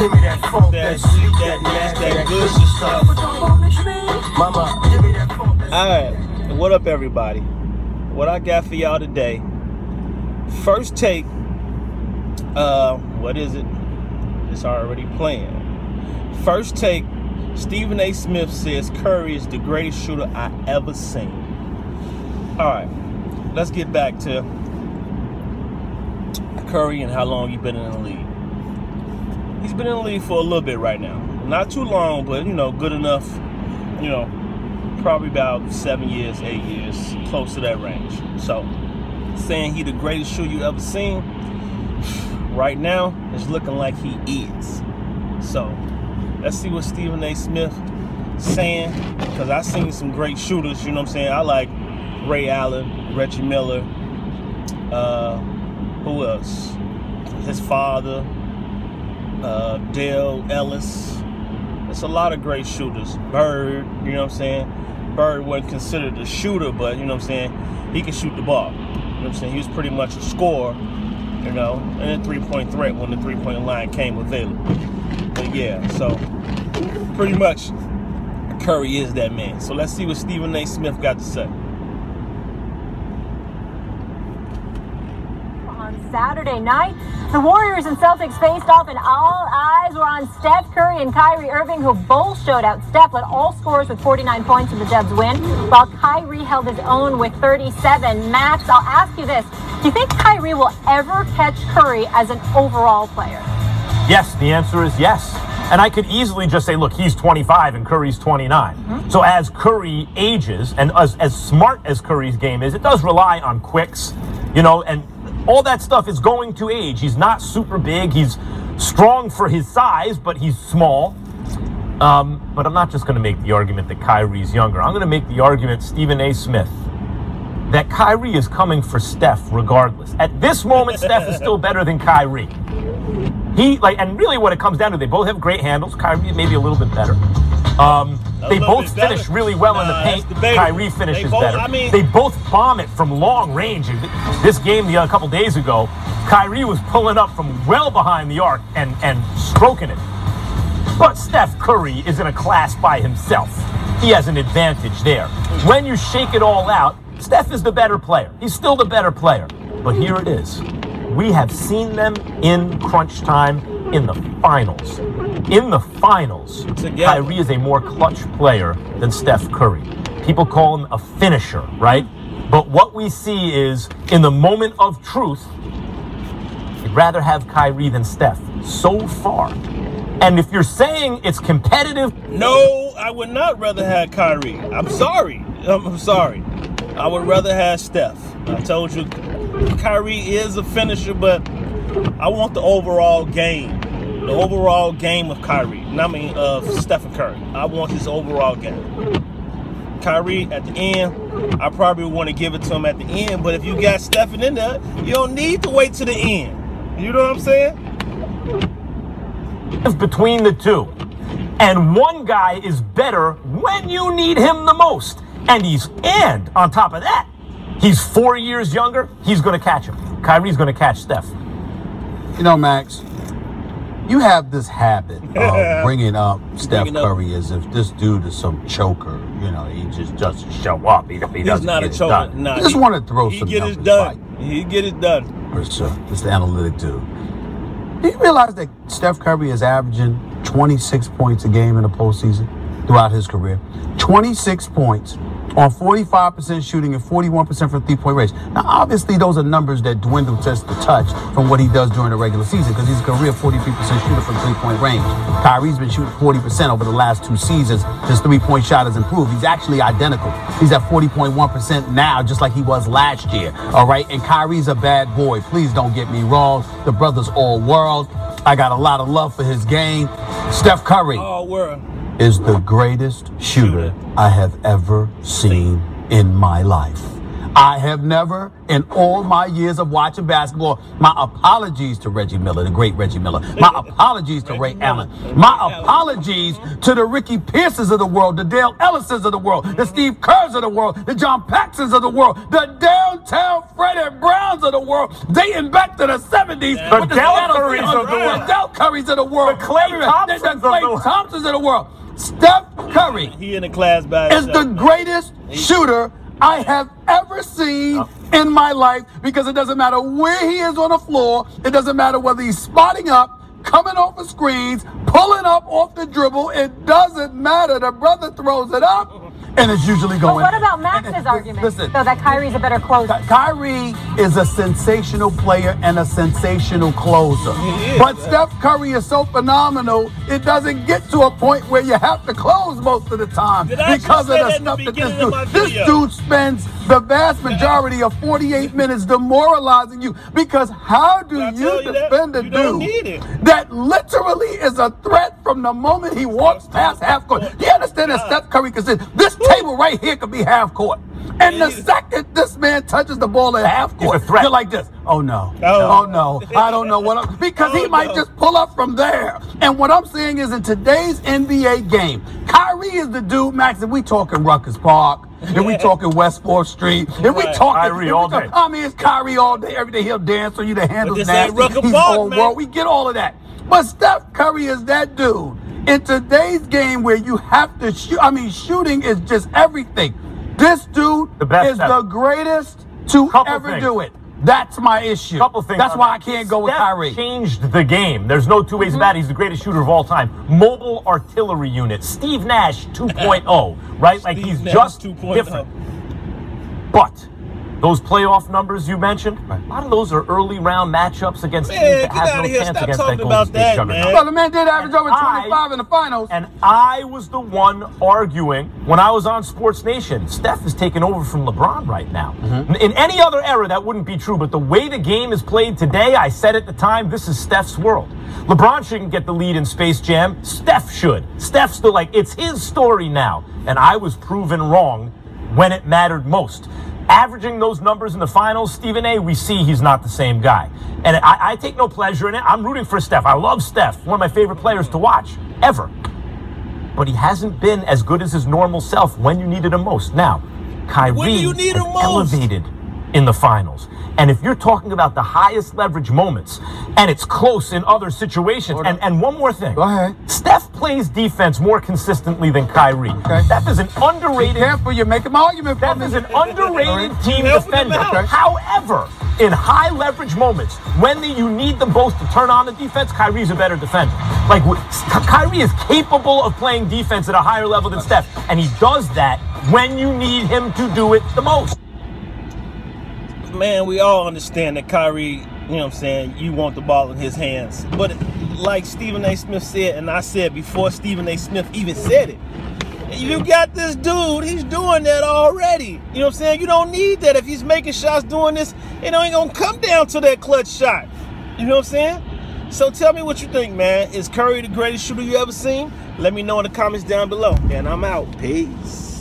Give me that funk, that sweet, that nasty, that good stuff. Mama, give me that funk. Alright, what up everybody? What I got for y'all today. First take, what is it? It's already playing. First take, Stephen A. Smith says Curry is the greatest shooter I ever seen. Alright, let's get back to Curry and how long he's been in the league. He's been in the league for a little bit right now. Not too long, but, good enough, probably about 7 years, 8 years, close to that range. So, saying he the greatest shooter you ever seen, right now, it's looking like he is. So, let's see what Stephen A. Smith saying, because I seen some great shooters, you know what I'm saying? I like Ray Allen, Reggie Miller, who else? His father, Dale Ellis. There's a lot of great shooters. Bird, you know what I'm saying? Bird wasn't considered a shooter, but, you know what I'm saying? He can shoot the ball. You know what I'm saying? He was pretty much a scorer, and a three-point threat when the three-point line came available. But yeah, so pretty much Curry is that man. So let's see what Stephen A. Smith got to say. On Saturday night, the Warriors and Celtics faced off, and all eyes were on Steph Curry and Kyrie Irving, who both showed out. Steph led all scorers with 49 points in the Dubs win, while Kyrie held his own with 37. Max, I'll ask you this. Do you think Kyrie will ever catch Curry as an overall player? Yes, the answer is yes. And I could easily just say, look, he's 25 and Curry's 29. Mm-hmm. So as Curry ages, and as smart as Curry's game is, it does rely on quicks, and all that stuff is going to age. He's not super big. He's strong for his size, but he's small. But I'm not just going to make the argument that Kyrie's younger. I'm going to make the argument, Stephen A. Smith, that Kyrie is coming for Steph regardless. At this moment, Steph is still better than Kyrie. And really what it comes down to, they both have great handles. Kyrie maybe a little bit better. They both finish really well in the paint. Kyrie finishes better. They both bomb it from long range. This game a couple days ago, Kyrie was pulling up from well behind the arc and stroking it. But Steph Curry is in a class by himself. He has an advantage there. When you shake it all out, Steph is the better player. He's still the better player. But here it is. We have seen them in crunch time in the finals. In the finals, Kyrie is a more clutch player than Steph Curry. People call him a finisher, right? But what we see is, in the moment of truth, you'd rather have Kyrie than Steph so far. And if you're saying it's competitive... No, I would not rather have Kyrie. I'm sorry. I'm sorry. I would rather have Steph. I told you, Kyrie is a finisher, but I want the overall game. The overall game of Kyrie. Of Stephen Curry. I want his overall game. Kyrie, at the end, I probably want to give it to him at the end, but if you got Stephen in there, you don't need to wait to the end. You know what I'm saying? Between the two. And one guy is better when you need him the most. And on top of that, he's 4 years younger. He's going to catch him. Kyrie's going to catch Steph. Max, you have this habit of bringing up Steph Curry as if this dude is some choker. He just doesn't show up. He doesn't He's not get a choker. I just want to throw some numbers. He get it done. It's the analytic dude. Do you realize that Steph Curry is averaging 26 points a game in the postseason throughout his career? 26 points on 45% shooting and 41% from three-point range. Now, obviously, those are numbers that dwindle just a touch from what he does during the regular season, because he's a career 43% shooter from three-point range. Kyrie's been shooting 40% over the last 2 seasons. His three-point shot has improved. He's actually identical. He's at 40.1% now, just like he was last year. All right? And Kyrie's a bad boy. Please don't get me wrong. The brother's all world. I got a lot of love for his game. Steph Curry. All world. Is the greatest shooter I have ever seen in my life. I have never, in all my years of watching basketball, my apologies to Reggie Miller, the great Reggie Miller. My apologies to Ray Allen. My apologies to the Ricky Pierces of the world, the Dale Ellisons of the world, the Steve Kerrs of the world, the John Paxsons of the world, the downtown Freddie Browns of the world, dating back to the 70s. The Del Currys of the world. The Del Currys of the world. The Klay Thompsons of the world. Steph Curry He in the class by is the greatest shooter I have ever seen in my life, because it doesn't matter where he is on the floor. It doesn't matter whether he's spotting up, coming off the screens, pulling up off the dribble. It doesn't matter. The brother throws it up, and it's usually going. But what about Max's argument, listen, though, that Kyrie's a better closer? Kyrie is a sensational player and a sensational closer. But Steph Curry is so phenomenal, it doesn't get to a point where you have to close most of the time because of the stuff that this dude spends the vast majority of 48 minutes demoralizing you. Because how do you defend a dude that literally is a threat from the moment he walks past half court? You understand that Steph Curry can say, this table right here could be half court. And the second this man touches the ball at half court, you're like this. Oh no. Oh no. I don't know what I'm, because he might just pull up from there. And what I'm saying is, in today's NBA game, Kyrie is the dude, Max, if we talking Rutgers Park, if we talking West 4th Street, if we talking Kyrie all day. I mean, it's Kyrie all day. Every day he'll dance on you, the handles nasty. He's all world. We get all of that. But Steph Curry is that dude in today's game where you have to shoot. I mean, shooting is just everything. This dude is the greatest to ever do it. That's my issue. That's why I can't go with Kyrie. Changed the game. There's no two ways about it. He's the greatest shooter of all time. Mobile artillery unit. Steve Nash 2.0, right? Like, he's just different. But those playoff numbers you mentioned, a lot of those are early round matchups against teams that have no chance against that Golden State juggernaut. Well, the man did average over 25 in the finals. And I was the one arguing when I was on Sports Nation. Steph is taking over from LeBron right now. In any other era, that wouldn't be true. But the way the game is played today, I said at the time, this is Steph's world. LeBron shouldn't get the lead in Space Jam. Steph should. Steph's still like, it's his story now. And I was proven wrong when it mattered most. Averaging those numbers in the finals, Stephen A., we see he's not the same guy. And I take no pleasure in it. I'm rooting for Steph. I love Steph. One of my favorite players to watch, ever. But he hasn't been as good as his normal self when you needed him most. Now, Kyrie has elevated in the finals. And if you're talking about the highest leverage moments, and it's close in other situations, and one more thing. Go ahead. Steph plays defense more consistently than Kyrie. Steph is an underrated... Be careful, you're making my argument for me. Steph is an underrated team defender. However, in high leverage moments, when you need them both to turn on the defense, Kyrie's a better defender. Like, Kyrie is capable of playing defense at a higher level than Steph, and he does that when you need him to do it the most. Man, we all understand that Kyrie, you know what I'm saying, you want the ball in his hands. But like Stephen A. Smith said, and I said before Stephen A. Smith even said it, you got this dude, he's doing that already. You know what I'm saying? You don't need that. If he's making shots doing this, it ain't going to come down to that clutch shot. You know what I'm saying? So tell me what you think, man. Is Curry the greatest shooter you ever seen? Let me know in the comments down below. And I'm out. Peace.